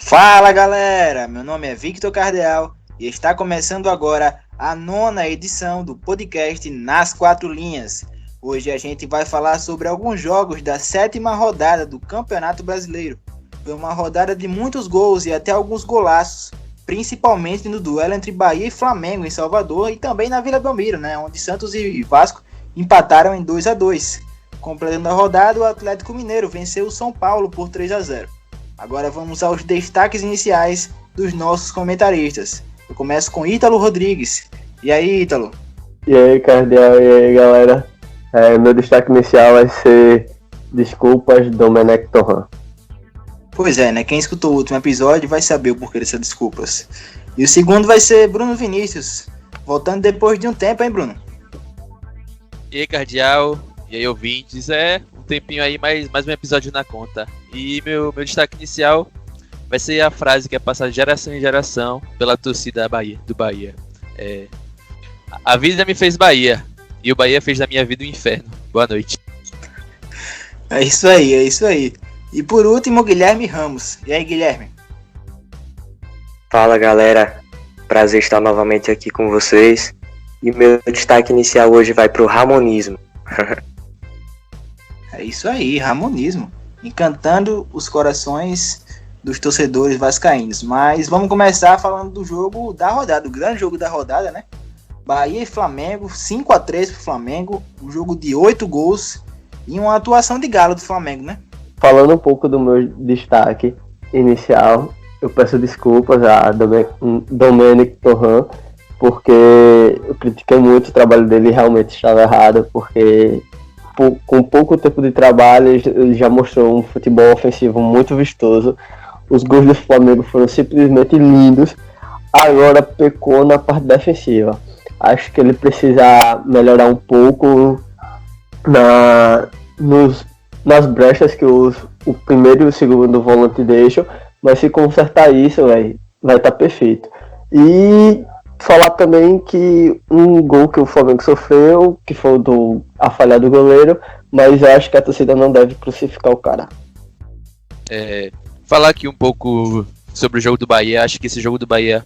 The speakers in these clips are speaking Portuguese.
Fala galera, meu nome é Victor Cardeal e está começando agora a 9ª edição do podcast Nas Quatro Linhas. Hoje a gente vai falar sobre alguns jogos da 7ª rodada do Campeonato Brasileiro. Foi uma rodada de muitos gols e até alguns golaços, principalmente no duelo entre Bahia e Flamengo em Salvador e também na Vila Belmiro, onde Santos e Vasco empataram em 2-2. Completando a rodada, o Atlético Mineiro venceu o São Paulo por 3-0. Agora vamos aos destaques iniciais dos nossos comentaristas. Eu começo com Ítalo Rodrigues. E aí, Ítalo? E aí, Cardeal, e aí, galera? Meu destaque inicial vai ser Desculpas, Domenech Torrent. Pois é, quem escutou o último episódio vai saber o porquê dessas desculpas. E o segundo vai ser Bruno Vinícius, voltando depois de um tempo, hein, Bruno? E aí, Cardeal, e aí, ouvintes, um tempinho aí, mais um episódio na conta. E meu destaque inicial vai ser a frase que é passada de geração em geração pela torcida do Bahia. A vida me fez Bahia, e o Bahia fez da minha vida um inferno. Boa noite. É isso aí. E por último, Guilherme Ramos. E aí, Guilherme? Fala, galera. Prazer estar novamente aqui com vocês. E meu destaque inicial hoje vai pro Ramonismo. É isso aí, Ramonismo. Encantando os corações dos torcedores vascaínos. Mas vamos começar falando do jogo da rodada, do grande jogo da rodada, né? Bahia e Flamengo, 5-3 pro Flamengo, um jogo de 8 gols e uma atuação de galo do Flamengo, né? Falando um pouco do meu destaque inicial, eu peço desculpas a Domenech Torrent, porque eu critiquei muito o trabalho dele e realmente estava errado, porque com pouco tempo de trabalho ele já mostrou um futebol ofensivo muito vistoso. Os gols do Flamengo foram simplesmente lindos. Agora pecou na parte defensiva. Acho que ele precisa melhorar um pouco nas brechas que o primeiro e o segundo volante deixam, mas se consertar isso, vai estar perfeito. E falar também que um gol que o Flamengo sofreu, que foi a falha do goleiro, mas eu acho que a torcida não deve crucificar o cara. Falar aqui um pouco sobre o jogo do Bahia. Acho que esse jogo do Bahia,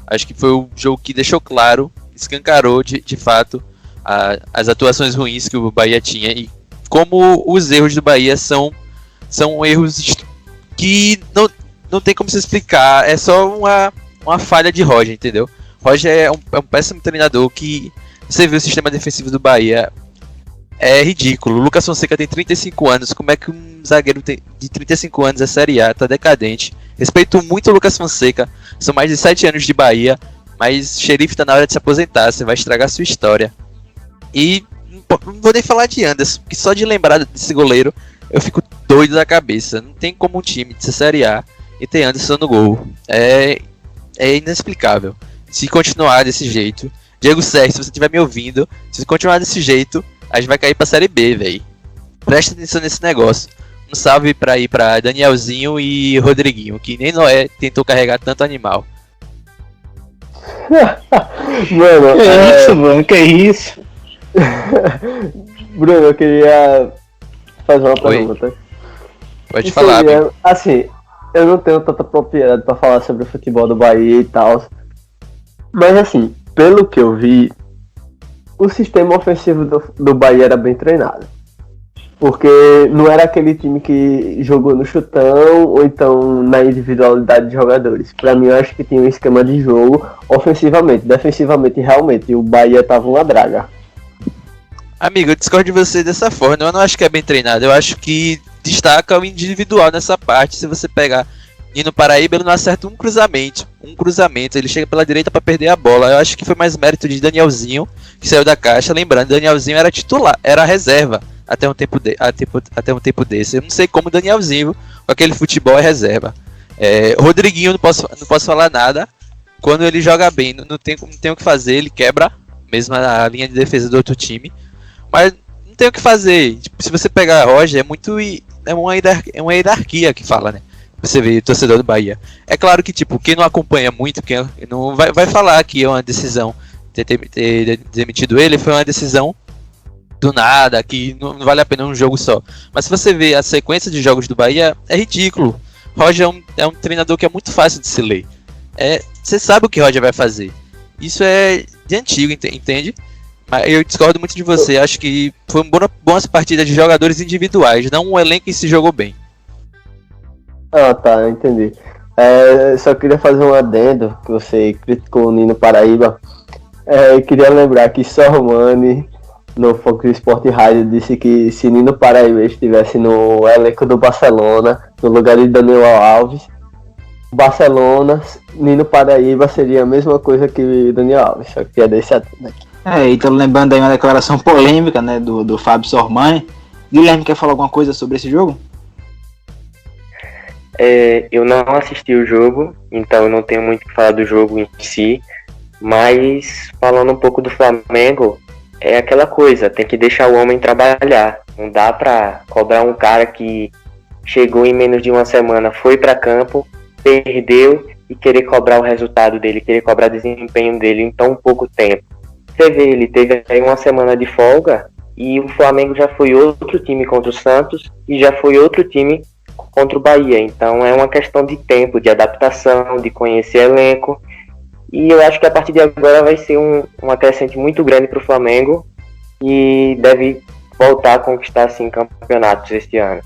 acho que foi o jogo que deixou claro, escancarou de fato as atuações ruins que o Bahia tinha e como os erros do Bahia são erros que não tem como se explicar, é só uma falha de Roger, entendeu? Roger é um péssimo treinador que você vê o sistema defensivo do Bahia, é ridículo. O Lucas Fonseca tem 35 anos, como é que um zagueiro de 35 anos é Série A, tá decadente. Respeito muito o Lucas Fonseca, são mais de 7 anos de Bahia, mas Xerife tá na hora de se aposentar, você vai estragar a sua história. E não vou nem falar de Anderson, porque só de lembrar desse goleiro eu fico doido da cabeça. Não tem como um time de Série A e ter Anderson no gol. É inexplicável. Se continuar desse jeito, Diego Sérgio, se você estiver me ouvindo, se continuar desse jeito, a gente vai cair pra Série B, velho. Presta atenção nesse negócio. Um salve pra ir pra Danielzinho e Rodriguinho, que nem Noé tentou carregar tanto animal. Mano, Que isso? Bruno, eu queria fazer uma pergunta. Pode falar, Bruno. Assim, eu não tenho tanta propriedade pra falar sobre o futebol do Bahia e tal, mas assim, pelo que eu vi, o sistema ofensivo do Bahia era bem treinado. Porque não era aquele time que jogou no chutão ou então na individualidade de jogadores. Pra mim, eu acho que tinha um esquema de jogo ofensivamente. Defensivamente, realmente, o Bahia tava uma draga. Amigo, eu discordo de você dessa forma. Eu não acho que é bem treinado. Eu acho que destaca o individual nessa parte. Se você pegar Nino Paraíba, ele não acerta um cruzamento. Ele chega pela direita para perder a bola. Eu acho que foi mais mérito de Danielzinho, que saiu da caixa. Lembrando, Danielzinho era titular, era reserva até um tempo desse. Eu não sei como Danielzinho, com aquele futebol, é reserva. Rodriguinho, não posso falar nada. Quando ele joga bem, não tem o que fazer, ele quebra mesmo a linha de defesa do outro time. Mas não tem o que fazer. Tipo, se você pegar Roger, é uma hierarquia que fala, né? Você vê o torcedor do Bahia. É claro que, tipo, quem não acompanha muito, quem não vai falar que é uma decisão ter demitido ele, foi uma decisão do nada, que não vale a pena um jogo só. Mas se você vê a sequência de jogos do Bahia, é ridículo. Roger é um treinador que é muito fácil de se ler. Você sabe o que Roger vai fazer. Isso é de antigo, entende? Mas eu discordo muito de você. Acho que foi uma boa partida de jogadores individuais, não um elenco que se jogou bem. Ah, tá, entendi. Só queria fazer um adendo, que você criticou o Nino Paraíba. Queria lembrar que Sormani, no Fox Sport Rádio, disse que se Nino Paraíba estivesse no elenco do Barcelona, no lugar de Daniel Alves, Barcelona, Nino Paraíba seria a mesma coisa que Daniel Alves, só que é desse adendo aqui. E tô lembrando aí uma declaração polêmica, né, do Fábio Sormani. Guilherme, quer falar alguma coisa sobre esse jogo? Eu não assisti o jogo, então eu não tenho muito o que falar do jogo em si, mas falando um pouco do Flamengo, é aquela coisa, tem que deixar o homem trabalhar. Não dá pra cobrar um cara que chegou em menos de uma semana, foi pra campo, perdeu e querer cobrar o resultado dele, querer cobrar o desempenho dele em tão pouco tempo. Você vê, ele teve aí uma semana de folga e o Flamengo já foi outro time contra o Santos e já foi outro time contra o Bahia. Então é uma questão de tempo, de adaptação, de conhecer elenco. E eu acho que a partir de agora vai ser uma crescente muito grande para o Flamengo e deve voltar a conquistar assim, campeonatos este ano.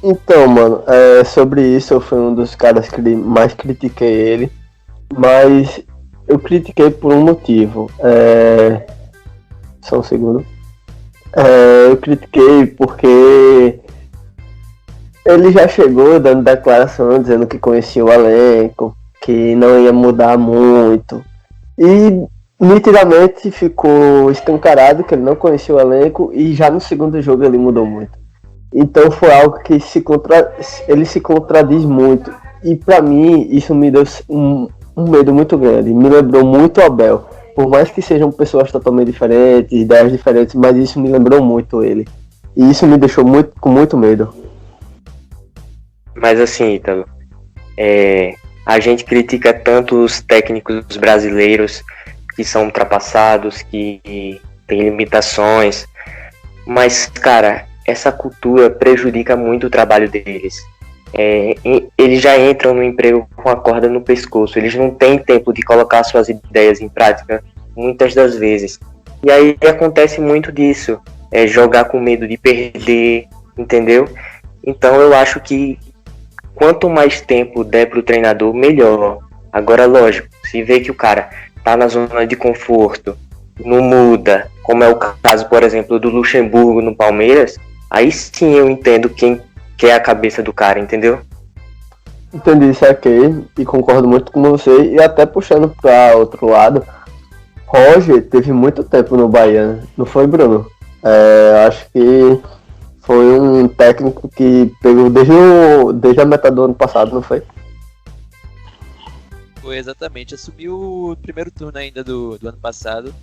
Então, mano, sobre isso eu fui um dos caras que mais critiquei ele, mas eu critiquei por um motivo. Só um segundo. Eu critiquei porque ele já chegou dando declaração dizendo que conhecia o elenco, que não ia mudar muito. E nitidamente ficou escancarado que ele não conhecia o elenco e já no segundo jogo ele mudou muito. Então foi algo que ele se contradiz muito. E pra mim isso me deu um medo muito grande. Me lembrou muito o Abel. Por mais que sejam pessoas totalmente diferentes, ideias diferentes, mas isso me lembrou muito ele. E isso me deixou com muito medo. Mas assim, Ítalo, a gente critica tanto os técnicos brasileiros que são ultrapassados, que têm limitações, mas, cara, essa cultura prejudica muito o trabalho deles. Eles já entram no emprego com a corda no pescoço, eles não têm tempo de colocar suas ideias em prática, muitas das vezes. E aí acontece muito disso, jogar com medo de perder, entendeu? Então eu acho que quanto mais tempo der pro treinador, melhor. Agora, lógico, se vê que o cara tá na zona de conforto, não muda, como é o caso, por exemplo, do Luxemburgo no Palmeiras, aí sim eu entendo quem quer a cabeça do cara, entendeu? Entendi, saquei, e concordo muito com você, e até puxando para outro lado, Roger teve muito tempo no Bahia, não foi, Bruno? Acho que foi um técnico que pegou desde a metade do ano passado, não foi? Foi, exatamente. Assumiu o primeiro turno ainda do ano passado,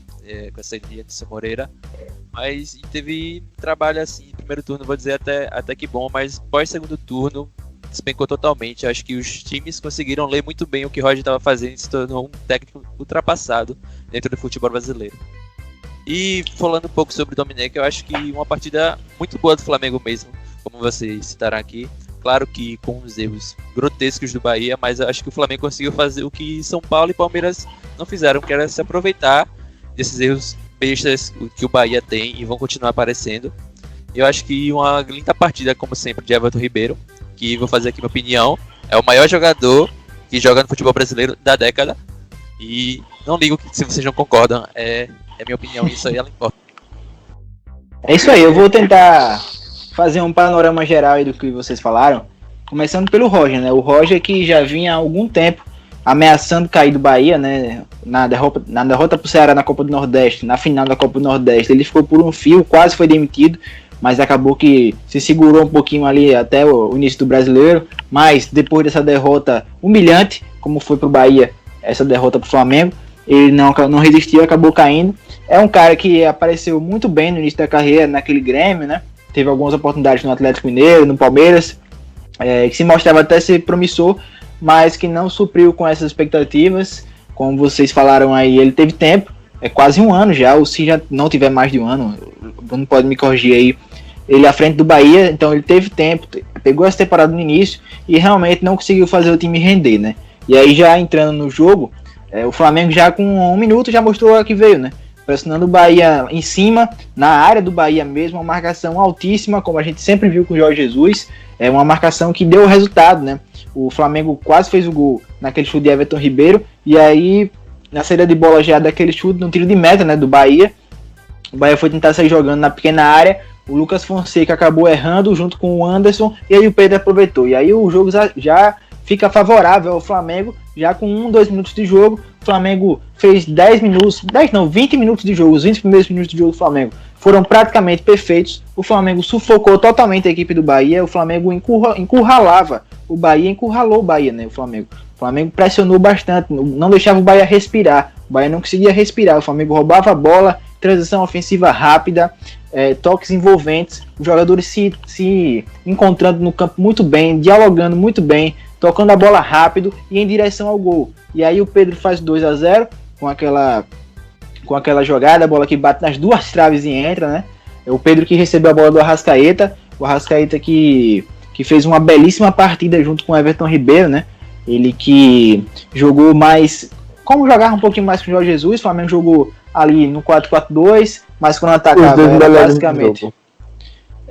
com essa ideia de Moreira. Mas teve trabalho assim, primeiro turno, vou dizer até que bom, mas pós-segundo turno despencou totalmente. Acho que os times conseguiram ler muito bem o que o Roger estava fazendo e se tornou um técnico ultrapassado dentro do futebol brasileiro. E falando um pouco sobre o Domenech, eu acho que uma partida muito boa do Flamengo mesmo, como vocês citaram aqui. Claro que com os erros grotescos do Bahia, mas eu acho que o Flamengo conseguiu fazer o que São Paulo e Palmeiras não fizeram, que era se aproveitar desses erros bestas que o Bahia tem e vão continuar aparecendo. Eu acho que uma linda partida, como sempre, de Everton Ribeiro, que vou fazer aqui minha opinião, é o maior jogador que joga no futebol brasileiro da década. E não ligo se vocês não concordam, é minha opinião, isso aí ela importa. É isso aí, eu vou tentar fazer um panorama geral aí do que vocês falaram, começando pelo Roger, né? O Roger que já vinha há algum tempo ameaçando cair do Bahia, né? Na derrota pro Ceará na Copa do Nordeste, na final da Copa do Nordeste, ele ficou por um fio, quase foi demitido, mas acabou que se segurou um pouquinho ali até o início do Brasileiro, mas depois dessa derrota humilhante, como foi pro Bahia, essa derrota pro Flamengo, ele não resistiu, acabou caindo. É um cara que apareceu muito bem no início da carreira naquele Grêmio, né? Teve algumas oportunidades no Atlético Mineiro, no Palmeiras, que se mostrava até ser promissor, mas que não supriu com essas expectativas. Como vocês falaram aí, ele teve tempo, quase um ano já, ou se já não tiver mais de um ano, o Bruno pode me corrigir aí. ele à frente do Bahia, então ele teve tempo, pegou essa temporada no início e realmente não conseguiu fazer o time render, né? E aí já entrando no jogo, o Flamengo já com 1 minuto já mostrou a que veio, né? Pressionando o Bahia em cima, na área do Bahia mesmo, uma marcação altíssima, como a gente sempre viu com o Jorge Jesus, uma marcação que deu o resultado, né? O Flamengo quase fez o gol naquele chute de Everton Ribeiro, e aí na saída de bola já daquele chute no tiro de meta, né, do Bahia, o Bahia foi tentar sair jogando na pequena área, o Lucas Fonseca acabou errando junto com o Anderson, e aí o Pedro aproveitou, e aí o jogo já fica favorável ao Flamengo, já com 2 minutos de jogo. O Flamengo fez 20 minutos de jogo, os 20 primeiros minutos de jogo do Flamengo foram praticamente perfeitos. O Flamengo sufocou totalmente a equipe do Bahia, o Flamengo encurralava o Bahia, encurralou o Bahia, né? O Flamengo pressionou bastante, não deixava o Bahia respirar, o Bahia não conseguia respirar, o Flamengo roubava a bola, transição ofensiva rápida, toques envolventes, os jogadores se encontrando no campo muito bem, dialogando muito bem, tocando a bola rápido e em direção ao gol. E aí o Pedro faz 2-0 com aquela jogada, a bola que bate nas 2 traves e entra, né? É o Pedro que recebeu a bola do Arrascaeta, o Arrascaeta que fez uma belíssima partida junto com o Everton Ribeiro, né? Ele que jogou mais, como jogava um pouquinho mais com o Jorge Jesus, o Flamengo jogou ali no 4-4-2, mas quando atacava era basicamente...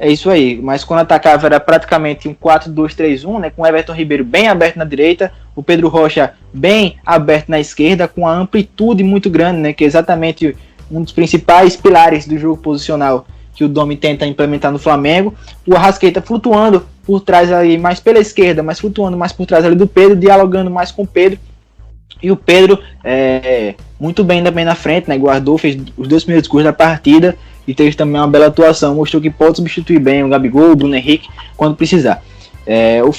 É isso aí, mas quando atacava era praticamente um 4-2-3-1, né, com o Everton Ribeiro bem aberto na direita, o Pedro Rocha bem aberto na esquerda, com a amplitude muito grande, né, que é exatamente um dos principais pilares do jogo posicional que o Domi tenta implementar no Flamengo. O Arrascaeta flutuando por trás ali, mais pela esquerda, mas flutuando mais por trás ali do Pedro, dialogando mais com o Pedro. E o Pedro, muito bem também na frente, né, guardou, fez os 2 primeiros gols da partida, e teve também uma bela atuação, mostrou que pode substituir bem o Gabigol, o Bruno Henrique, quando precisar.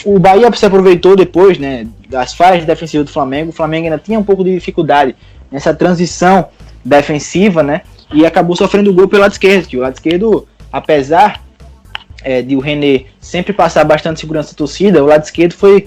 O Bahia se aproveitou depois, né, das falhas defensivas do Flamengo. O Flamengo ainda tinha um pouco de dificuldade nessa transição defensiva, né, e acabou sofrendo o gol pelo lado esquerdo, que o lado esquerdo, apesar de o René sempre passar bastante segurança da torcida, o lado esquerdo foi,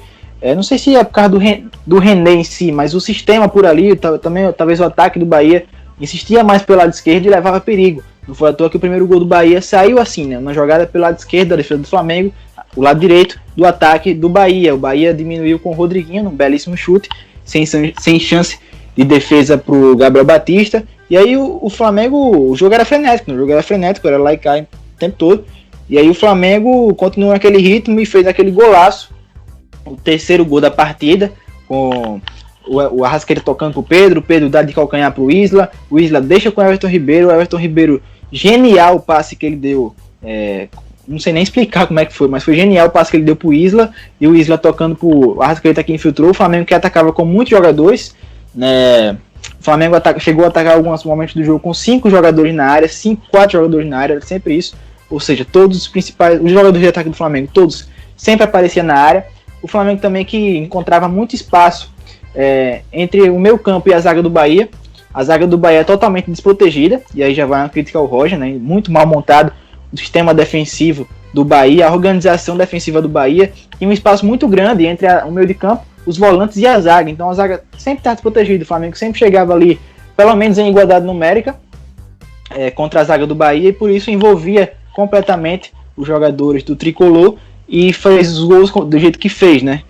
não sei se é por causa do René em si, mas o sistema por ali, também talvez o ataque do Bahia, insistia mais pelo lado esquerdo e levava perigo. Não foi à toa que o primeiro gol do Bahia saiu assim, né? Uma jogada pelo lado esquerdo da defesa do Flamengo, o lado direito do ataque do Bahia. O Bahia diminuiu com o Rodriguinho, num belíssimo chute, sem chance de defesa para o Gabriel Batista. E aí o Flamengo, o jogo era frenético, era lá e cá o tempo todo. E aí o Flamengo continuou naquele ritmo e fez aquele golaço, o terceiro gol da partida, com o Arrascaeta tocando pro Pedro, o Pedro dá de calcanhar pro Isla, o Isla deixa com o Everton Ribeiro, genial o passe que ele deu, não sei nem explicar como é que foi, mas foi genial o passe que ele deu pro Isla, e o Isla tocando pro Arrascaeta que infiltrou. O Flamengo que atacava com muitos jogadores, né? O Flamengo chegou a atacar alguns momentos do jogo com 5 jogadores na área, 4 jogadores na área, era sempre isso, ou seja, todos os principais, os jogadores de ataque do Flamengo, todos sempre apareciam na área. O Flamengo também que encontrava muito espaço entre o meio campo e a zaga do Bahia. A zaga do Bahia é totalmente desprotegida, e aí já vai uma crítica ao Roger, né? Muito mal montado o sistema defensivo do Bahia, a organização defensiva do Bahia, e um espaço muito grande entre o meio de campo, os volantes e a zaga. Então a zaga sempre estava desprotegida, o Flamengo sempre chegava ali, pelo menos em igualdade numérica, contra a zaga do Bahia, e por isso envolvia completamente os jogadores do Tricolor, e fez os gols do jeito que fez, né?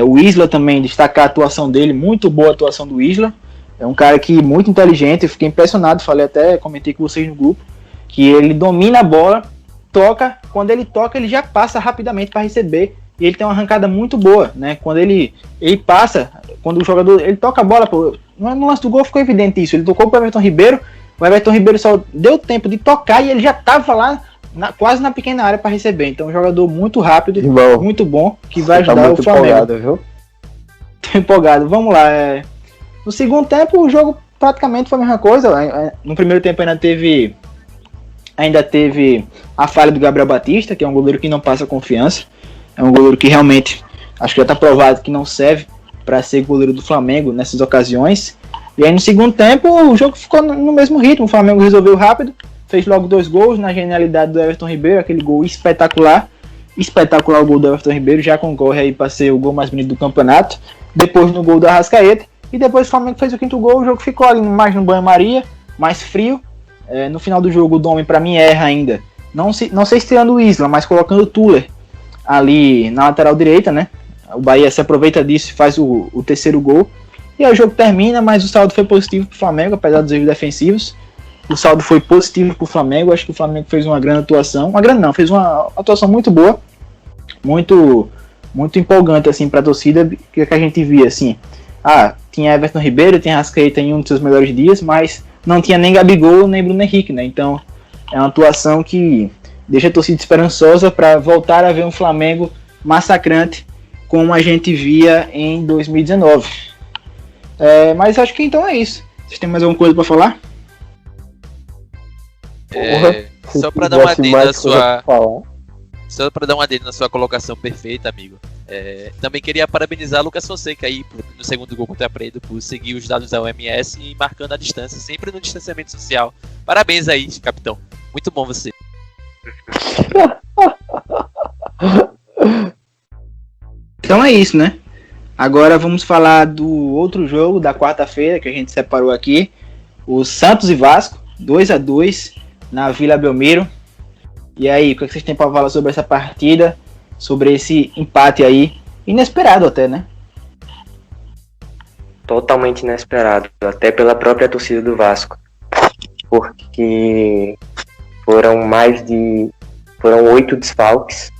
O Isla também, destacar a atuação dele, muito boa a atuação do Isla. É um cara que muito inteligente, eu fiquei impressionado, comentei com vocês no grupo, que ele domina a bola, toca, quando ele toca ele já passa rapidamente para receber, e ele tem uma arrancada muito boa, né? Quando ele passa, quando o jogador, ele toca a bola, no lance do gol ficou evidente isso, ele tocou para o Everton Ribeiro só deu tempo de tocar e ele já estava lá, quase na pequena área para receber. Então um jogador muito rápido, irmão, muito bom, que vai ajudar o Flamengo. Empolgado, viu? Tô empolgado, vamos lá. No segundo tempo o jogo praticamente foi a mesma coisa. No primeiro tempo ainda teve a falha do Gabriel Batista, que é um goleiro que não passa confiança. É um goleiro que realmente, acho que já está provado que não serve para ser goleiro do Flamengo nessas ocasiões. E aí no segundo tempo o jogo ficou no mesmo ritmo. O Flamengo resolveu rápido, fez logo 2 gols na genialidade do Everton Ribeiro, aquele gol espetacular o gol do Everton Ribeiro, já concorre aí para ser o gol mais bonito do campeonato. Depois no gol do Arrascaeta, e depois o Flamengo fez o 5º gol. O jogo ficou ali mais no banho-maria, mais frio. No final do jogo o Domi para mim erra ainda Não sei se tirando o Isla, mas colocando o Tuller ali na lateral direita, né? O Bahia se aproveita disso e faz o terceiro gol. E aí o jogo termina, mas o saldo foi positivo para o Flamengo, apesar dos erros defensivos. O saldo foi positivo para o Flamengo. Acho que o Flamengo fez uma grande atuação. Fez uma atuação muito boa. Muito empolgante assim, para a torcida, que a gente via assim. Tinha Everton Ribeiro, tinha Rascaeta em um dos seus melhores dias, mas não tinha nem Gabigol, nem Bruno Henrique, né? Então é uma atuação que deixa a torcida esperançosa para voltar a ver um Flamengo massacrante como a gente via em 2019. Mas acho que então é isso. Vocês têm mais alguma coisa para falar? Só para dar uma adendo na sua... Só para dar uma adendo na sua colocação perfeita, amigo. Também queria parabenizar Lucas Fonseca aí no segundo gol contra a Preto por seguir os dados da OMS e marcando a distância, sempre no distanciamento social. Parabéns aí, capitão. Muito bom você. Então é isso, né? Agora vamos falar do outro jogo da quarta-feira que a gente separou aqui. O Santos e Vasco, 2-2 na Vila Belmiro. E aí, o que vocês têm para falar sobre essa partida? Sobre esse empate aí, inesperado até, né? Totalmente inesperado, até pela própria torcida do Vasco. Porque foram 8 desfalques,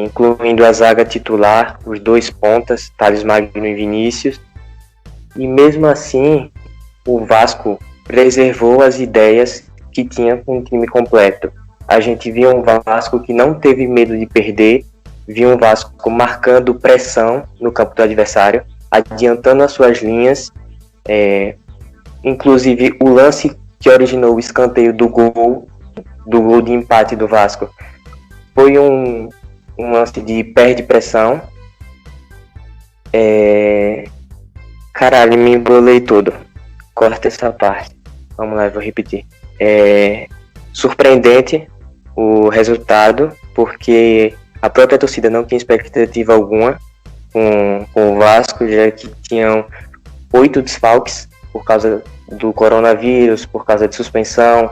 incluindo a zaga titular, os 2 pontas, Thales Magno e Vinícius. E mesmo assim, o Vasco preservou as ideias que tinha com o time completo. A gente viu um Vasco que não teve medo de perder, viu um Vasco marcando pressão no campo do adversário, adiantando as suas linhas, inclusive o lance que originou o escanteio do gol de empate do Vasco foi um lance de perde pressão. Caralho, me embolei todo. Corta essa parte. Vamos lá, eu vou repetir. Surpreendente o resultado, porque a própria torcida não tinha expectativa alguma com o Vasco, já que tinham 8 desfalques por causa do coronavírus, por causa de suspensão,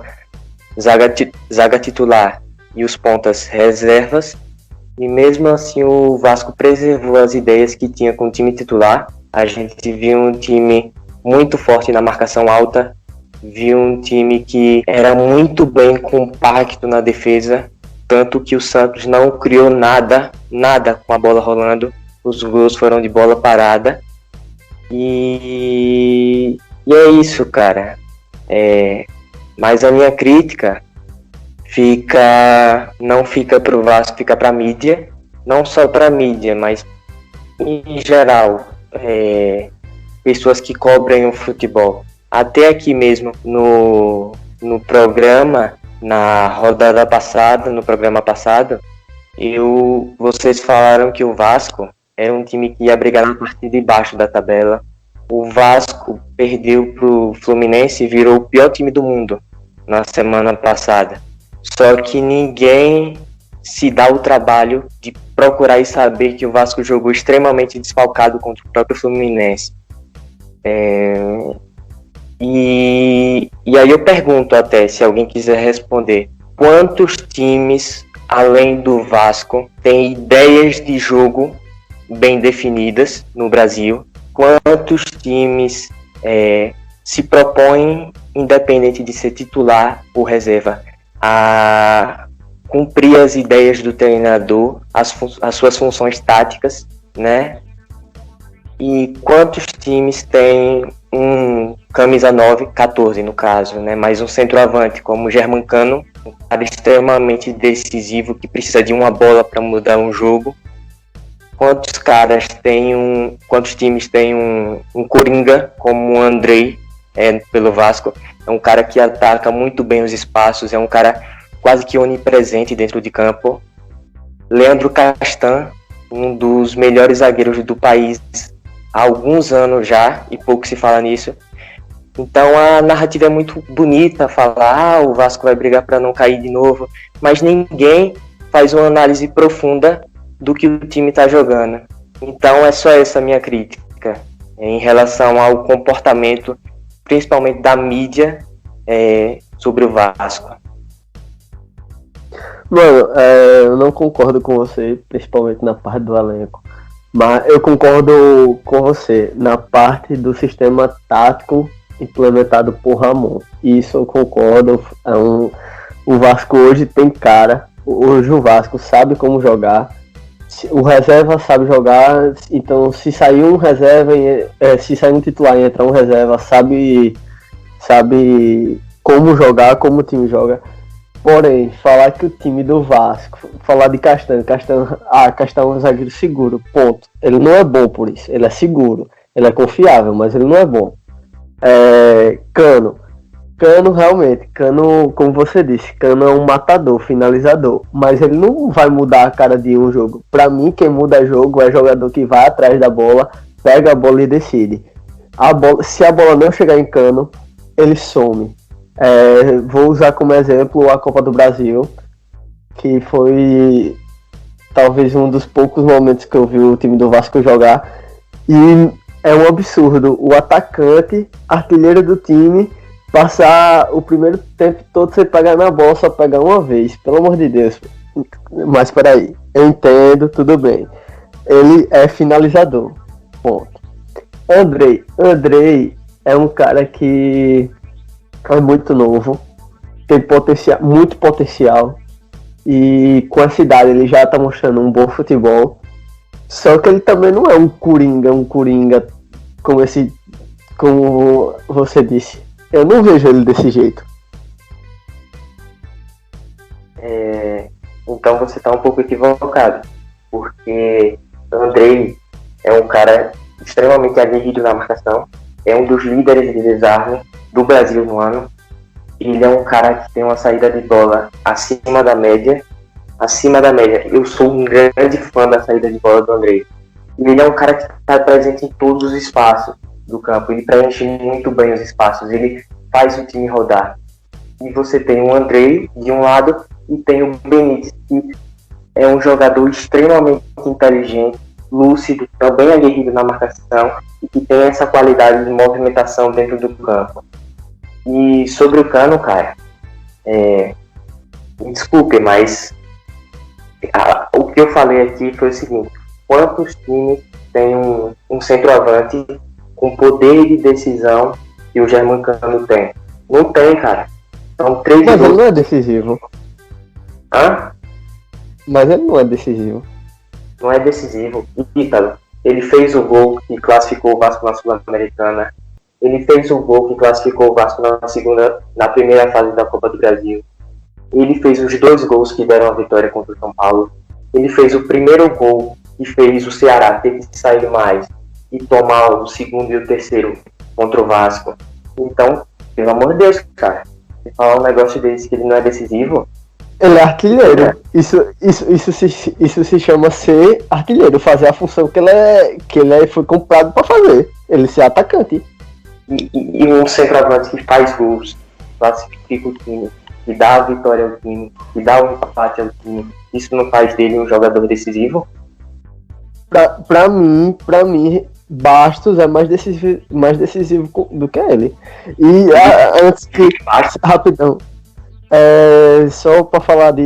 zaga titular e os pontas reservas, e mesmo assim o Vasco preservou as ideias que tinha com o time titular. A gente viu um time muito forte na marcação alta, viu um time que era muito bem compacto na defesa, tanto que o Santos não criou nada com a bola rolando, os gols foram de bola parada, e é isso, cara. Mas a minha crítica não fica pro Vasco, fica pra mídia, não só pra mídia, mas em geral, pessoas que cobrem o futebol. Até aqui mesmo no programa, na rodada passada, no programa passado, vocês falaram que o Vasco era um time que ia brigar na parte de baixo da tabela. O Vasco perdeu pro Fluminense e virou o pior time do mundo na semana passada. Só que ninguém se dá o trabalho de procurar e saber que o Vasco jogou extremamente desfalcado contra o próprio Fluminense. E aí eu pergunto, até se alguém quiser responder, quantos times, além do Vasco, têm ideias de jogo bem definidas no Brasil? Quantos times se propõem, independente de ser titular ou reserva, a cumprir as ideias do treinador, as suas funções táticas, né? E quantos times têm um camisa 9, 14 no caso, né? Mais um centroavante como o Germancano, um cara extremamente decisivo que precisa de uma bola para mudar um jogo. Quantos times têm um coringa como o Andrei pelo Vasco? É um cara que ataca muito bem os espaços, é um cara quase que onipresente dentro de campo. Leandro Castan, um dos melhores zagueiros do país há alguns anos já, e pouco se fala nisso. Então a narrativa é muito bonita, falar o Vasco vai brigar para não cair de novo, mas ninguém faz uma análise profunda do que o time está jogando. Então é só essa minha crítica em relação ao comportamento, principalmente da mídia, sobre o Vasco. Mano, eu não concordo com você, principalmente na parte do elenco. Mas eu concordo com você na parte do sistema tático implementado por Ramon. Isso eu concordo. O Vasco hoje tem cara. Hoje o Vasco sabe como jogar. O reserva sabe jogar. Então se sair um reserva, se sair um titular e entrar um reserva, sabe como jogar, como o time joga. Porém, falar que o time do Vasco, falar de Castanho é um zagueiro seguro, ponto. Ele não é bom por isso, ele é seguro, ele é confiável, mas ele não é bom. Cano realmente, Cano, como você disse, Cano é um matador, finalizador, mas ele não vai mudar a cara de um jogo. Pra mim, quem muda jogo é jogador que vai atrás da bola, pega a bola e decide. Se a bola não chegar em Cano, ele some. Vou usar como exemplo a Copa do Brasil, que foi talvez um dos poucos momentos que eu vi o time do Vasco jogar, e é um absurdo o atacante, artilheiro do time, passar o primeiro tempo todo sem pegar na bola, só pegar uma vez, pelo amor de Deus. Mas peraí, eu entendo, tudo bem, ele é finalizador, ponto. Andrei é um cara que é muito novo, tem muito potencial, e com essa idade ele já tá mostrando um bom futebol. Só que ele também não é um coringa como você disse. Eu não vejo ele desse jeito. Então você tá um pouco equivocado, porque Andrei é um cara extremamente aguerrido na marcação, é um dos líderes de desarme do Brasil no ano. Ele é um cara que tem uma saída de bola acima da média. Eu sou um grande fã da saída de bola do Andrei. Ele é um cara que está presente em todos os espaços do campo. Ele preenche muito bem os espaços. Ele faz o time rodar. E você tem o Andrei de um lado e tem o Benítez, que é um jogador extremamente inteligente, lúcido, também aguerrido na marcação e que tem essa qualidade de movimentação dentro do campo. E sobre o Cano, cara, me desculpe, mas o que eu falei aqui foi o seguinte: quantos times tem um centroavante com poder de decisão que o Germancano tem? Não tem, cara. São 3 Mas gols. ele não é decisivo. Hã? Mas ele não é decisivo. Não é decisivo. Ítalo, ele fez o gol que classificou o Vasco na Sul-Americana. Ele fez o gol que classificou o Vasco na primeira fase da Copa do Brasil. Ele fez os 2 gols que deram a vitória contra o São Paulo. Ele fez o primeiro gol que fez o Ceará ter que sair mais e tomar o segundo e o terceiro contra o Vasco. Então, pelo amor de Deus, cara, se falar um negócio desse que ele não é decisivo... Ele é artilheiro. Isso se chama ser artilheiro, fazer a função que ele foi comprado para fazer. Ele ser atacante. E um centroavante que faz gols, classifica o time, que dá a vitória ao time, que dá o empate ao time, isso não faz dele um jogador decisivo? Pra mim, Bastos é mais decisivo do que ele. E antes que... Rapidão. Só pra falar do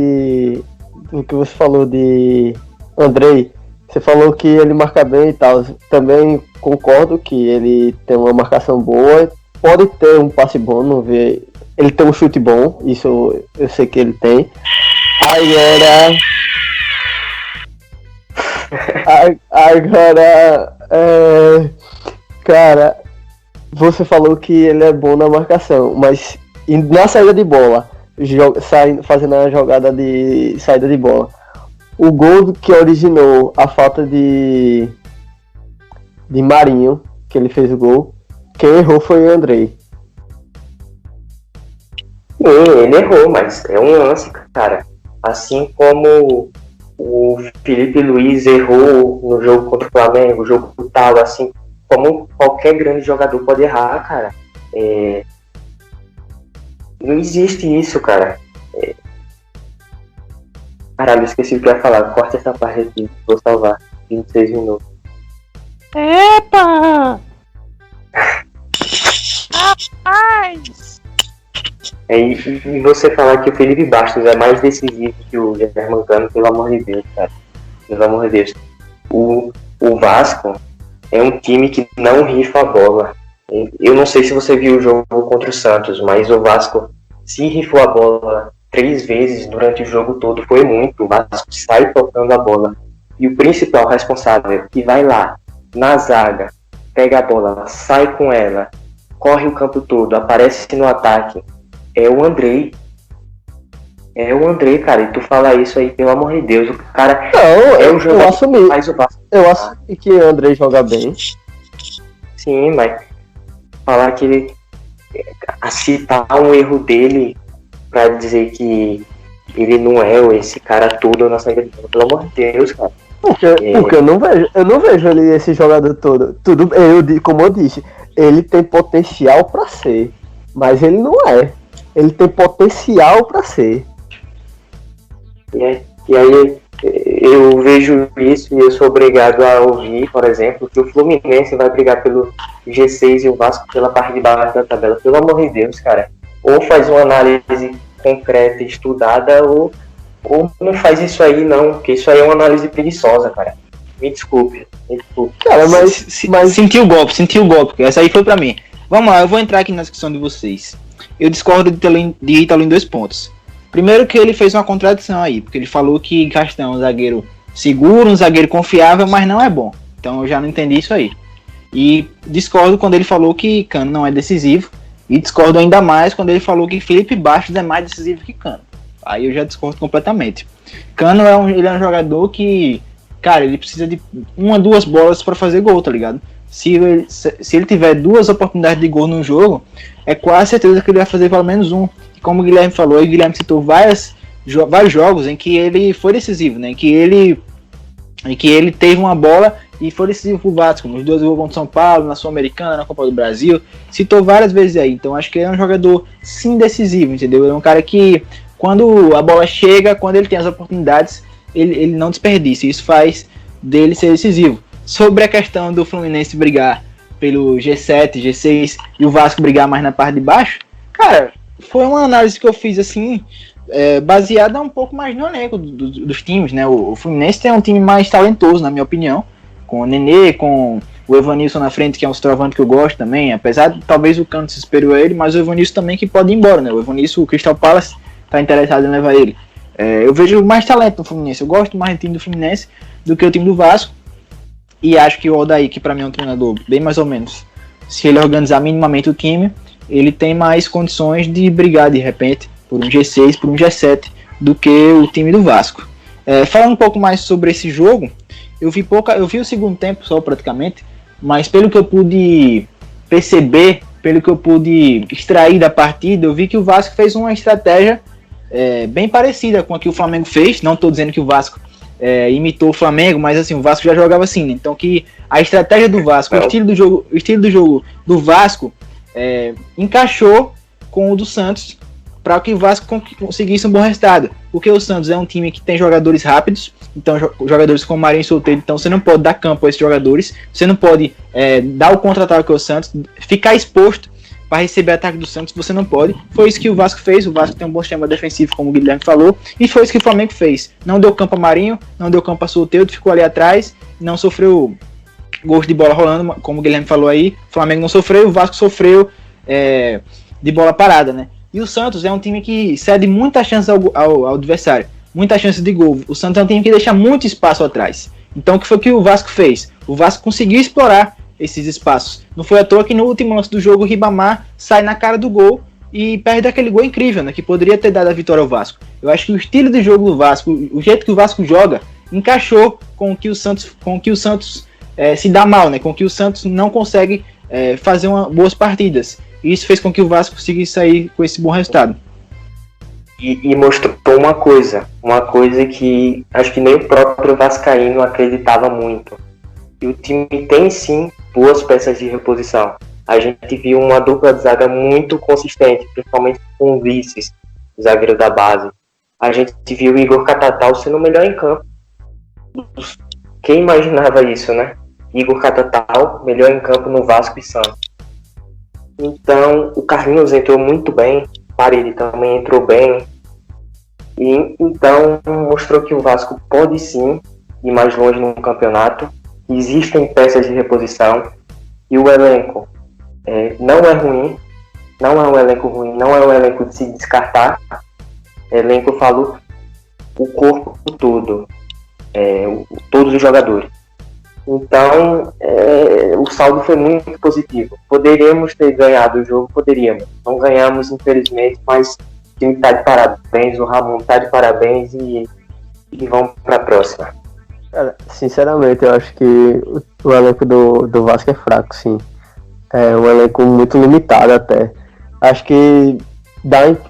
que você falou de Andrei, você falou que ele marca bem e tal. Também concordo que ele tem uma marcação boa, pode ter um passe bom, não vê. Ele tem um chute bom, isso eu sei que ele tem. Agora, cara, você falou que ele é bom na marcação, mas na saída de bola, fazendo a jogada de saída de bola, o gol que originou a falta de Marinho, que ele fez o gol, quem errou foi o Andrei. Ele errou, mas é um lance, cara. Assim como o Felipe Luiz errou no jogo contra o Flamengo, o jogo tal, assim como qualquer grande jogador pode errar, cara. Não existe isso, cara. Caralho, eu esqueci o que eu ia falar. Corta essa parte aqui, vou salvar. 26 minutos. Epa! Rapaz! E você falar que o Felipe Bastos é mais decisivo que o Germancano, pelo amor de Deus, cara. Pelo amor de Deus. O Vasco é um time que não rifa a bola. Eu não sei se você viu o jogo contra o Santos, mas o Vasco se rifou a bola 3 vezes durante o jogo todo. Foi muito. O Vasco sai tocando a bola. E o principal responsável que vai lá na zaga, pega a bola, sai com ela, corre o campo todo, aparece no ataque, é o Andrei. É o Andrei, cara. E tu fala isso aí, pelo amor de Deus. O cara Não, é o eu jogador assumi. que faz o Vasco. Eu assumi que o Andrei joga bem. Sim, mas falar que ele citar um erro dele pra dizer que ele não é esse cara todo na saída de bola, pelo amor de Deus, cara. Porque eu não vejo ele, esse jogador todo. Como eu disse, ele tem potencial pra ser, mas ele não é. Ele tem potencial pra ser. E aí eu vejo isso e eu sou obrigado a ouvir, por exemplo, que o Fluminense vai brigar pelo G6 e o Vasco pela parte de baixo da tabela. Pelo amor de Deus, cara. Ou faz uma análise concreta, estudada, ou não faz isso aí, não. Porque isso aí é uma análise preguiçosa, cara. Me desculpe. Cara, mas Senti o golpe. Essa aí foi pra mim. Vamos lá, eu vou entrar aqui na discussão de vocês. Eu discordo de Ítalo em 2 pontos. Primeiro que ele fez uma contradição aí, porque ele falou que Castan é um zagueiro seguro, um zagueiro confiável, mas não é bom. Então eu já não entendi isso aí. E discordo quando ele falou que Cano não é decisivo. E discordo ainda mais quando ele falou que Felipe Bastos é mais decisivo que Cano. Aí eu já discordo completamente. Cano ele é um jogador que, cara, ele precisa de 1 ou 2 bolas para fazer gol, tá ligado? Se ele tiver 2 oportunidades de gol no jogo, é quase certeza que ele vai fazer pelo menos 1. E como o Guilherme falou, e o Guilherme citou vários jogos em que ele foi decisivo, né? Em que ele teve uma bola e foi decisivo pro Vasco, nos 2 gols contra São Paulo, na Sul-Americana, na Copa do Brasil, citou várias vezes aí. Então acho que ele é um jogador sim decisivo, entendeu? Ele é um cara que, quando a bola chega, quando ele tem as oportunidades, ele não desperdiça. Isso faz dele ser decisivo. Sobre a questão do Fluminense brigar pelo G7, G6 e o Vasco brigar mais na parte de baixo, cara, foi uma análise que eu fiz assim, baseada um pouco mais no elenco dos times, né? O Fluminense tem um time mais talentoso, na minha opinião, com o Nenê, com o Evanilson na frente, que é um centroavante que eu gosto também, apesar de talvez o Cano se superior a ele, mas o Evanilson também que pode ir embora, né? O Evanilson, o Crystal Palace tá interessado em levar ele. Eu vejo mais talento no Fluminense, eu gosto mais do time do Fluminense do que o time do Vasco. E acho que o Odaí, que pra mim é um treinador bem mais ou menos, se ele organizar minimamente o time, ele tem mais condições de brigar de repente por um G6, por um G7 do que o time do Vasco. Falando um pouco mais sobre esse jogo, eu vi o segundo tempo só praticamente, mas pelo que eu pude perceber, pelo que eu pude extrair da partida, eu vi que o Vasco fez uma estratégia bem parecida com a que o Flamengo fez. Não estou dizendo que o Vasco imitou o Flamengo, mas assim, o Vasco já jogava assim, né? Então que a estratégia do Vasco, o estilo do jogo do Vasco encaixou com o do Santos para que o Vasco conseguisse um bom resultado, porque o Santos é um time que tem jogadores rápidos, então jogadores como Marinho e Solteiro, então você não pode dar campo a esses jogadores, você não pode dar o contra-ataque ao Santos, ficar exposto para receber ataque do Santos, você não pode. Foi isso que o Vasco fez. O Vasco tem um bom sistema defensivo, como o Guilherme falou, e foi isso que o Flamengo fez. Não deu campo a Marinho, não deu campo a Solteiro, ficou ali atrás, não sofreu gols de bola rolando, como o Guilherme falou aí. O Flamengo não sofreu, o Vasco sofreu de bola parada, né? E o Santos é um time que cede muitas chances ao adversário, muitas chances de gol. O Santos é um time que deixa muito espaço atrás. Então o que foi que o Vasco fez? O Vasco conseguiu explorar esses espaços. Não foi à toa que no último lance do jogo o Ribamar sai na cara do gol e perde aquele gol incrível, né, que poderia ter dado a vitória ao Vasco. Eu acho que o estilo de jogo do Vasco, o jeito que o Vasco joga, encaixou com o que o Santos se dá mal, né, com o que o Santos não consegue fazer boas partidas. E isso fez com que o Vasco conseguisse sair com esse bom resultado. E mostrou uma coisa que acho que nem o próprio vascaíno acreditava muito. E o time tem sim boas peças de reposição. A gente viu uma dupla de zaga muito consistente, principalmente com o Ulisses, zagueiro da base. A gente viu o Igor Catatal sendo o melhor em campo. Quem imaginava isso, né? Igor Catatal, melhor em campo no Vasco e Santos. Então, o Carlinhos entrou muito bem. Parede também entrou bem. E então mostrou que o Vasco pode sim ir mais longe no campeonato. Existem peças de reposição e o elenco não é ruim, não é um elenco ruim, não é um elenco de se descartar. Elenco, eu falo, o corpo todo, todos os jogadores. Então, o saldo foi muito positivo. Poderíamos ter ganhado o jogo, poderíamos. Não ganhamos, infelizmente, mas o time está de parabéns, o Ramon está de parabéns e vamos para a próxima. Cara, sinceramente, eu acho que o elenco do Vasco é fraco, sim. É um elenco muito limitado até. Acho que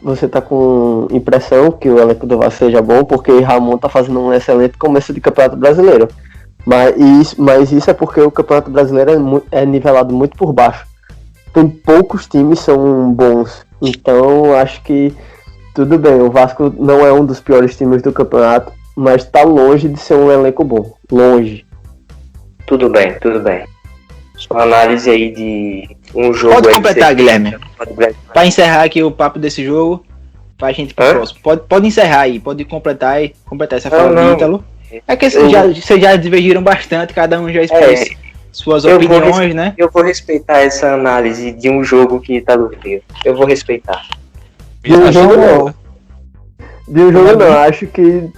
você tá com impressão que o elenco do Vasco seja bom, porque Ramon tá fazendo um excelente começo de Campeonato Brasileiro. Mas isso é porque o Campeonato Brasileiro é nivelado muito por baixo. Tem poucos times que são bons. Então, acho que tudo bem. O Vasco não é um dos piores times do campeonato, mas está longe de ser um elenco bom. Longe. Tudo bem. Sua análise aí de um jogo... Pode aí completar, Guilherme. Para encerrar aqui o papo desse jogo, pra gente ir pro próximo. Pode encerrar aí, pode completar essa fala do Ítalo. É que vocês já divergiram bastante, cada um já expôs suas opiniões, né? Eu vou respeitar essa análise de um jogo que tá do Rio. Eu vou respeitar. De um jogo não. Acho que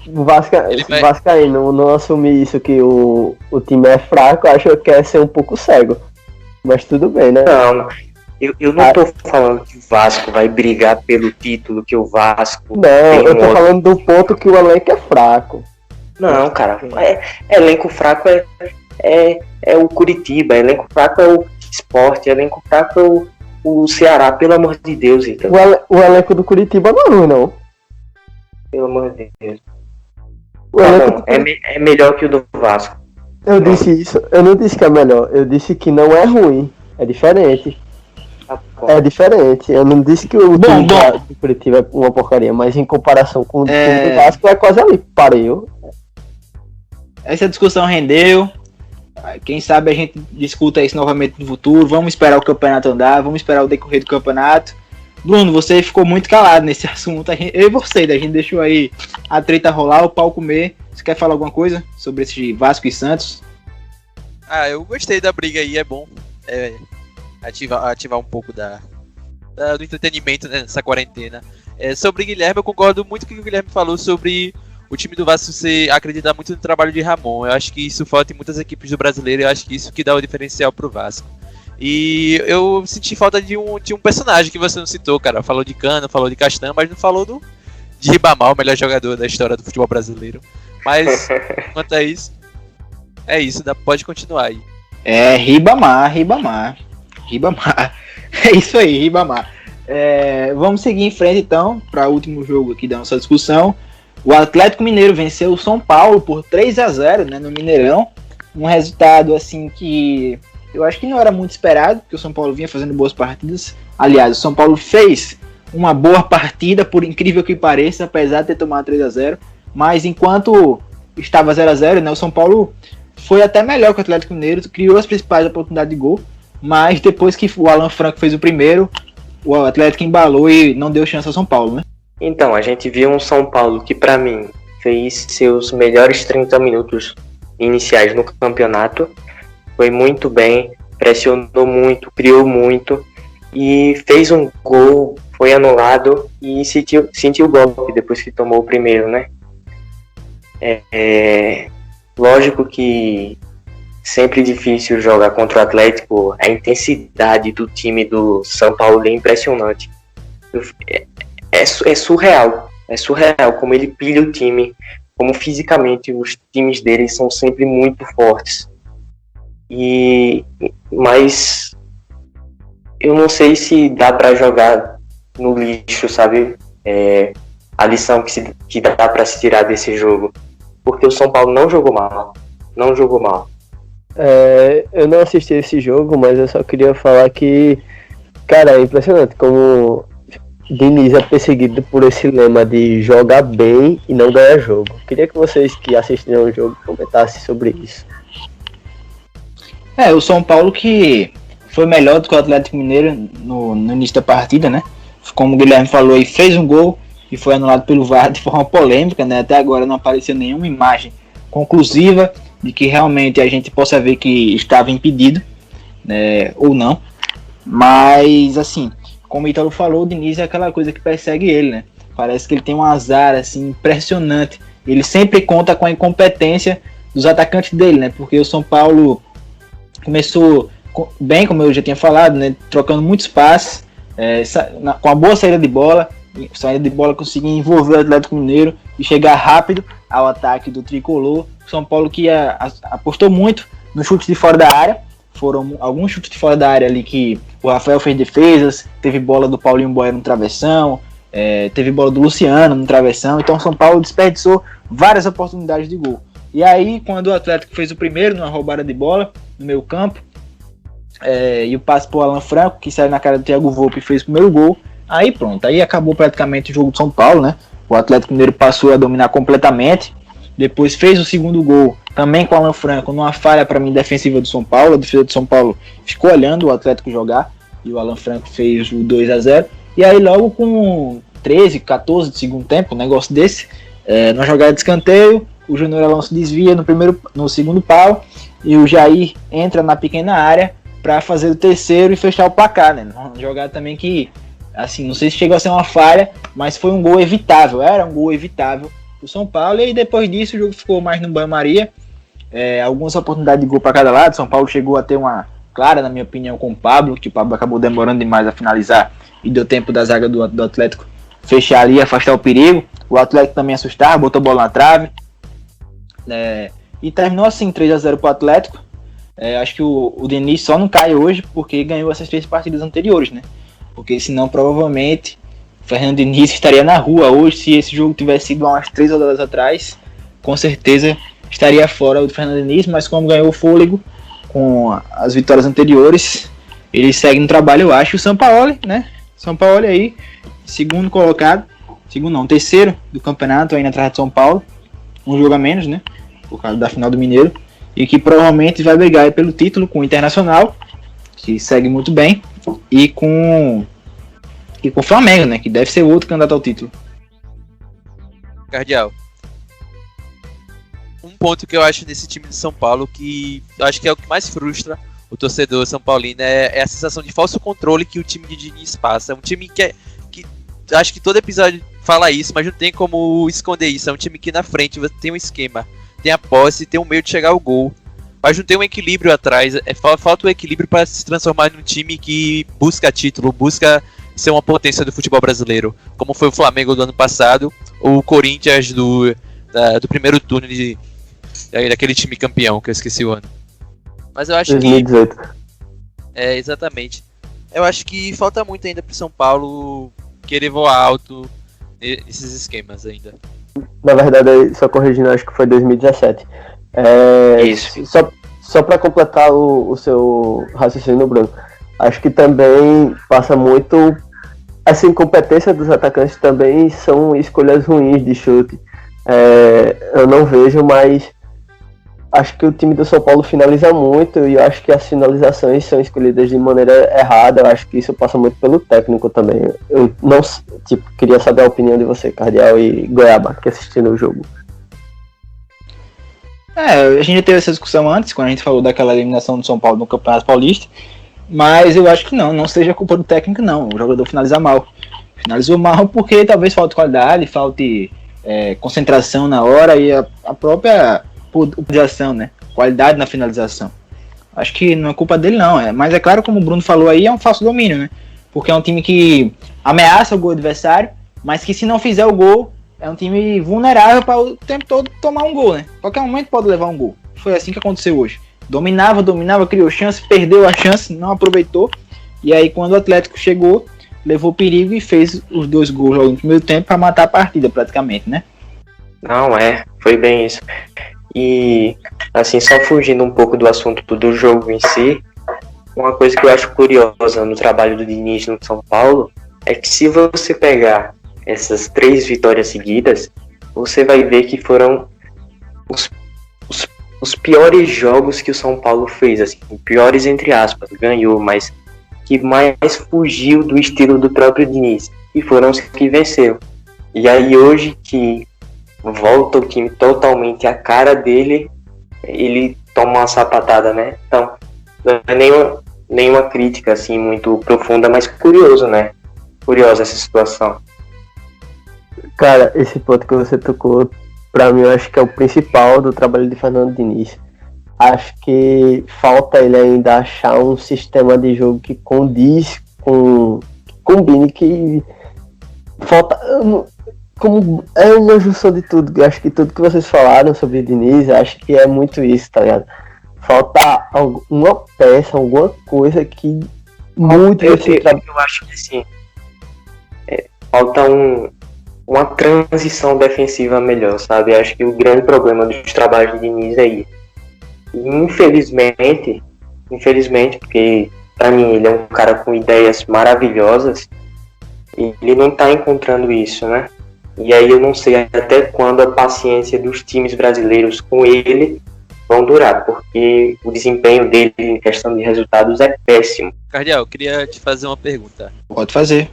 o Vascaíno não assumir isso que o time é fraco, acho que é ser um pouco cego. Mas tudo bem, né? Não, eu não tô falando que o Vasco vai brigar pelo título, que o Vasco... Não, eu tô falando do ponto que o elenco é fraco. Não, cara, elenco fraco é o Curitiba, elenco fraco é o Sport, elenco fraco é o Ceará, pelo amor de Deus, então. O elenco do Curitiba não é ruim, não. Pelo amor de Deus. É melhor que o do Vasco. Eu disse isso, eu não disse que é melhor, eu disse que não é ruim, é diferente. É diferente, eu não disse que o time do Curitiba é uma porcaria, mas em comparação com o time do Vasco é quase ali, parei. Essa discussão rendeu. Quem sabe a gente discuta isso novamente no futuro. Vamos esperar o campeonato andar, vamos esperar o decorrer do campeonato. Bruno, você ficou muito calado nesse assunto. Eu e você, a gente deixou aí a treta rolar, o pau comer. Você quer falar alguma coisa sobre esse Vasco e Santos? Eu gostei da briga aí, é bom ativar um pouco do entretenimento nessa quarentena. Sobre o Guilherme, eu concordo muito com o que o Guilherme falou sobre o time do Vasco acreditar muito no trabalho de Ramon. Eu acho que isso falta em muitas equipes do brasileiro, eu acho que isso que dá o diferencial pro Vasco. E eu senti falta de um personagem que você não citou, cara. Falou de Cano, falou de Castan, mas não falou de Ribamar, o melhor jogador da história do futebol brasileiro. Mas, quanto a isso, é isso, pode continuar aí. Ribamar. É isso aí, Ribamar. Vamos seguir em frente então para o último jogo aqui da nossa discussão. O Atlético Mineiro venceu o São Paulo por 3-0, né, no Mineirão. Um resultado assim que eu acho que não era muito esperado, porque o São Paulo vinha fazendo boas partidas. Aliás, o São Paulo fez uma boa partida, por incrível que pareça, apesar de ter tomado 3-0. Mas enquanto estava 0-0, né, o São Paulo foi até melhor que o Atlético Mineiro, criou as principais oportunidades de gol. Mas depois que o Alan Franco fez o primeiro, o Atlético embalou e não deu chance ao São Paulo, né? Então, a gente viu um São Paulo que, pra mim, fez seus melhores 30 minutos iniciais no campeonato. Foi muito bem, pressionou muito, criou muito e fez um gol, foi anulado e sentiu o golpe depois que tomou o primeiro, né? Lógico que sempre difícil jogar contra o Atlético, a intensidade do time do São Paulo é impressionante. É surreal como ele pilha o time, como fisicamente os times dele são sempre muito fortes. Mas eu não sei se dá pra jogar no lixo, sabe? A lição que dá pra se tirar desse jogo, porque o São Paulo não jogou mal. Eu não assisti esse jogo, mas eu só queria falar que, cara, é impressionante como Diniz é perseguido por esse lema de jogar bem e não ganhar jogo. Queria que vocês que assistiram o jogo comentassem sobre isso. O São Paulo que foi melhor do que o Atlético Mineiro no início da partida, né? como o Guilherme falou, aí fez um gol e foi anulado pelo VAR de forma polêmica, né? Até agora não apareceu nenhuma imagem conclusiva de que realmente a gente possa ver que estava impedido, né, ou não. Mas, assim, como o Ítalo falou, o Diniz é aquela coisa que persegue ele, né? Parece que ele tem um azar, assim, impressionante. Ele sempre conta com a incompetência dos atacantes dele, né? Porque o São Paulo começou bem, como eu já tinha falado, né? Trocando muitos passes, com a boa saída de bola conseguia envolver o Atlético Mineiro e chegar rápido ao ataque do Tricolor. O São Paulo que apostou muito no chute de fora da área. Foram alguns chutes de fora da área ali que o Rafael fez defesas, teve bola do Paulinho Boia no travessão, teve bola do Luciano no travessão. Então o São Paulo desperdiçou várias oportunidades de gol. E aí, quando o Atlético fez o primeiro numa roubada de bola no meio campo, e o passe pro Alan Franco, que saiu na cara do Thiago Volpi e fez o primeiro gol, aí pronto, aí acabou praticamente o jogo do São Paulo, né? O Atlético Mineiro passou a dominar completamente, depois fez o segundo gol, também com o Alan Franco, numa falha para mim defensiva do São Paulo. A defesa do São Paulo ficou olhando o Atlético jogar, e o Alan Franco fez o 2-0, e aí logo com 13, 14 de segundo tempo, um negócio desse, na jogada de escanteio, o Júnior Alonso desvia no segundo pau, e o Jair entra na pequena área para fazer o terceiro e fechar o placar, né? Uma jogada também que, assim, não sei se chegou a ser uma falha, mas foi um gol evitável, era um gol evitável pro São Paulo. E aí depois disso o jogo ficou mais no banho-maria, algumas oportunidades de gol para cada lado. São Paulo chegou a ter uma clara, na minha opinião, com o Pablo, que o Pablo acabou demorando demais a finalizar e deu tempo da zaga do Atlético fechar ali, afastar o perigo. O Atlético também assustava, botou a bola na trave, e terminou assim 3-0 pro Atlético. Acho que o Diniz só não cai hoje porque ganhou essas 3 partidas anteriores, né? Porque senão provavelmente o Fernando Diniz estaria na rua hoje. Se esse jogo tivesse sido há umas 3 rodadas atrás, com certeza estaria fora do Fernando Diniz, mas como ganhou o fôlego com as vitórias anteriores, ele segue no trabalho, eu acho. O Sampaoli, né? Sampaoli aí, segundo colocado, terceiro do campeonato, ainda atrás de São Paulo, um jogo a menos, né? Por causa da final do Mineiro, e que provavelmente vai brigar pelo título com o Internacional, que segue muito bem, e com o Flamengo, né? Que deve ser outro candidato ao título. Cardeal, um ponto que eu acho desse time de São Paulo, que eu acho que é o que mais frustra o torcedor são paulino, é a sensação de falso controle que o time de Diniz passa. É um time que acho que todo episódio fala isso, mas não tem como esconder isso. É um time que na frente você tem um esquema, tem a posse, tem um meio de chegar ao gol, mas não tem um equilíbrio atrás. Falta o equilíbrio para se transformar num time que busca título, busca ser uma potência do futebol brasileiro, como foi o Flamengo do ano passado, ou o Corinthians do primeiro turno daquele time campeão, que eu esqueci o ano. Mas eu acho 2018. Exatamente. Eu acho que falta muito ainda pro São Paulo querer voar alto nesses esquemas ainda. Na verdade, só corrigindo, acho que foi 2017. Isso. Só para completar o seu raciocínio, Bruno, acho que também passa muito. Essa incompetência dos atacantes também são escolhas ruins de chute. Eu não vejo, mas acho que o time do São Paulo finaliza muito, e eu acho que as finalizações são escolhidas de maneira errada. Eu acho que isso passa muito pelo técnico também. Eu não, queria saber a opinião de você, Cardeal e Goiaba, que assistiram o jogo. A gente já teve essa discussão antes, quando a gente falou daquela eliminação do São Paulo no Campeonato Paulista, mas eu acho que não seja culpa do técnico, não. O jogador finaliza mal. Finalizou mal porque talvez falte qualidade, falte concentração na hora e a própria utilização, né? Qualidade na finalização. Acho que não é culpa dele, não. Mas é claro, como o Bruno falou aí, é um falso domínio, né? Porque é um time que ameaça o gol adversário, mas que se não fizer o gol, é um time vulnerável para o tempo todo tomar um gol, né? Qualquer momento pode levar um gol. Foi assim que aconteceu hoje. Dominava, criou chance, perdeu a chance, não aproveitou. E aí quando o Atlético chegou, levou perigo e fez os 2 gols logo no primeiro tempo para matar a partida praticamente, né? Não, foi bem isso. E, assim, só fugindo um pouco do assunto do jogo em si, uma coisa que eu acho curiosa no trabalho do Diniz no São Paulo é que se você pegar essas 3 vitórias seguidas, você vai ver que foram os piores jogos que o São Paulo fez, assim, piores entre aspas, ganhou, mas que mais fugiu do estilo do próprio Diniz. e foram os que venceram. E aí hoje que volta o time totalmente à cara dele, ele toma uma sapatada, né? Então, não é nenhuma crítica assim muito profunda, mas curioso, né? Curiosa essa situação. Cara, esse ponto que você tocou, pra mim, eu acho que é o principal do trabalho de Fernando Diniz. Acho que falta ele ainda achar um sistema de jogo que condiz com... combine, que falta... Como é uma junção de tudo. Eu acho que tudo que vocês falaram sobre Diniz, eu acho que é muito isso, tá ligado? Falta alguma peça, alguma coisa que muito... Eu acho que sim. Falta uma transição defensiva melhor, sabe? Eu acho que o grande problema dos trabalhos de Diniz é isso. E infelizmente, porque pra mim ele é um cara com ideias maravilhosas, ele não tá encontrando isso, né? E aí eu não sei até quando a paciência dos times brasileiros com ele vão durar, porque o desempenho dele em questão de resultados é péssimo. Cardeal, eu queria te fazer uma pergunta. Pode fazer.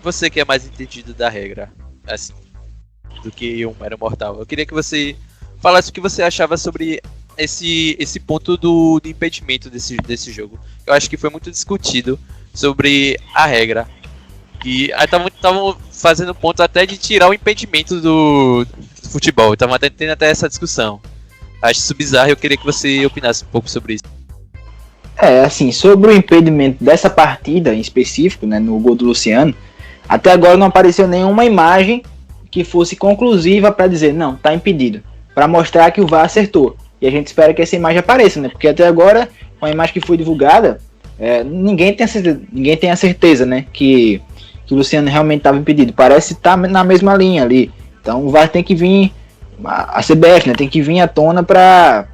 Você que é mais entendido da regra, assim, do que um mero mortal, eu queria que você falasse o que você achava sobre esse ponto do impedimento desse jogo. Eu acho que foi muito discutido sobre a regra. E aí estavam fazendo ponto até de tirar o impedimento do futebol. Estavam até tendo até essa discussão. Acho isso bizarro e eu queria que você opinasse um pouco sobre isso. Assim, sobre o impedimento dessa partida em específico, né, no gol do Luciano, até agora não apareceu nenhuma imagem que fosse conclusiva para dizer, não, tá impedido. Para mostrar que o VAR acertou. E a gente espera que essa imagem apareça, né? Porque até agora, com a imagem que foi divulgada, ninguém tem a certeza, né? Que o Luciano realmente estava impedido. Parece estar na mesma linha ali. Então o VAR tem que vir, a CBF, né? Tem que vir à tona para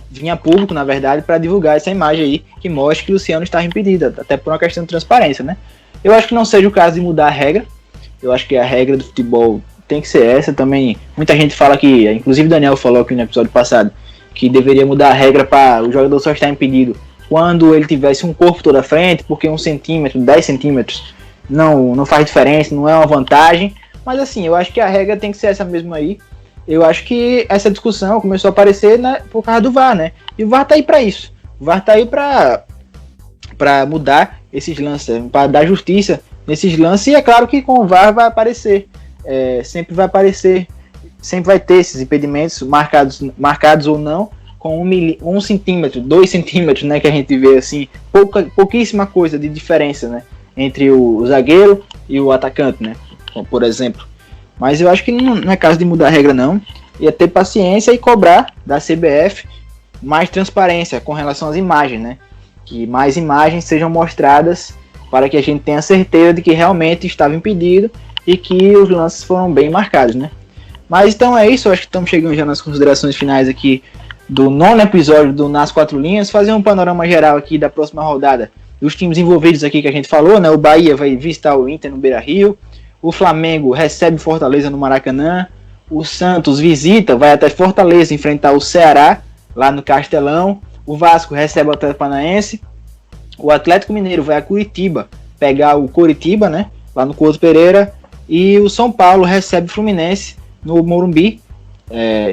vir a público, na verdade, para divulgar essa imagem aí que mostra que o Luciano estava impedido, até por uma questão de transparência, né? Eu acho que não seja o caso de mudar a regra. Eu acho que a regra do futebol tem que ser essa também. Muita gente fala que, inclusive o Daniel falou aqui no episódio passado, que deveria mudar a regra para o jogador só estar impedido quando ele tivesse um corpo todo à frente, porque 1 centímetro, 10 centímetros não faz diferença, não é uma vantagem. Mas assim, eu acho que a regra tem que ser essa mesmo aí. Eu acho que essa discussão começou a aparecer, né, por causa do VAR, né? E o VAR tá aí para isso. O VAR tá aí para mudar esses lances, para dar justiça nesses lances. E é claro que com o VAR vai aparecer. Sempre vai aparecer, sempre vai ter esses impedimentos marcados ou não, com 1 centímetro, 2 centímetros, né, que a gente vê assim, pouquíssima coisa de diferença, né, entre o zagueiro e o atacante, né, por exemplo. Mas eu acho que não é caso de mudar a regra não, ia ter paciência e cobrar da CBF mais transparência com relação às imagens, né, que mais imagens sejam mostradas para que a gente tenha certeza de que realmente estava impedido e que os lances foram bem marcados, né? Mas então é isso, eu acho que estamos chegando já nas considerações finais aqui do 9º episódio do Nas Quatro Linhas, fazer um panorama geral aqui da próxima rodada dos times envolvidos aqui que a gente falou, né? O Bahia vai visitar o Inter no Beira-Rio, o Flamengo recebe Fortaleza no Maracanã, o Santos vai até Fortaleza enfrentar o Ceará lá no Castelão, o Vasco recebe o Atlético Paranaense, o Atlético Mineiro vai a Curitiba pegar o Coritiba, né? Lá no Couto Pereira. E o São Paulo recebe o Fluminense no Morumbi.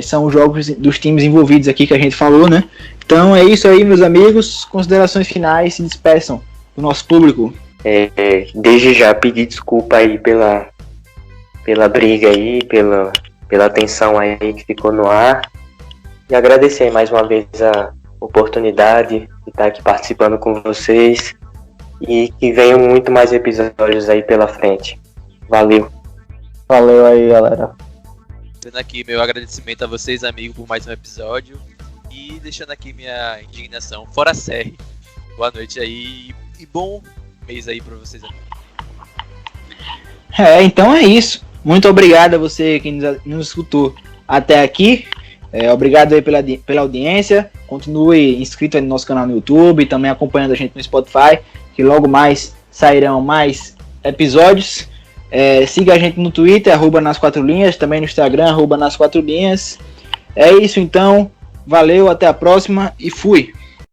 São os jogos dos times envolvidos aqui que a gente falou, né? Então é isso aí, meus amigos. Considerações finais, se despeçam do nosso público. Desde já pedir desculpa aí pela briga aí, pela tensão aí que ficou no ar. E agradecer mais uma vez a oportunidade de estar aqui participando com vocês. E que venham muito mais episódios aí pela frente. Valeu. Valeu aí, galera. Dando aqui meu agradecimento a vocês, amigos, por mais um episódio. E deixando aqui minha indignação. Fora Serre. Boa noite aí. E bom mês aí pra vocês. Então é isso. Muito obrigado a você que nos escutou até aqui. Obrigado aí pela audiência. Continue inscrito aí no nosso canal no YouTube. Também acompanhando a gente no Spotify, que logo mais sairão mais episódios. Siga a gente no Twitter, @nas4linhas, também no Instagram, @nas4linhas. É isso então, valeu, até a próxima e fui!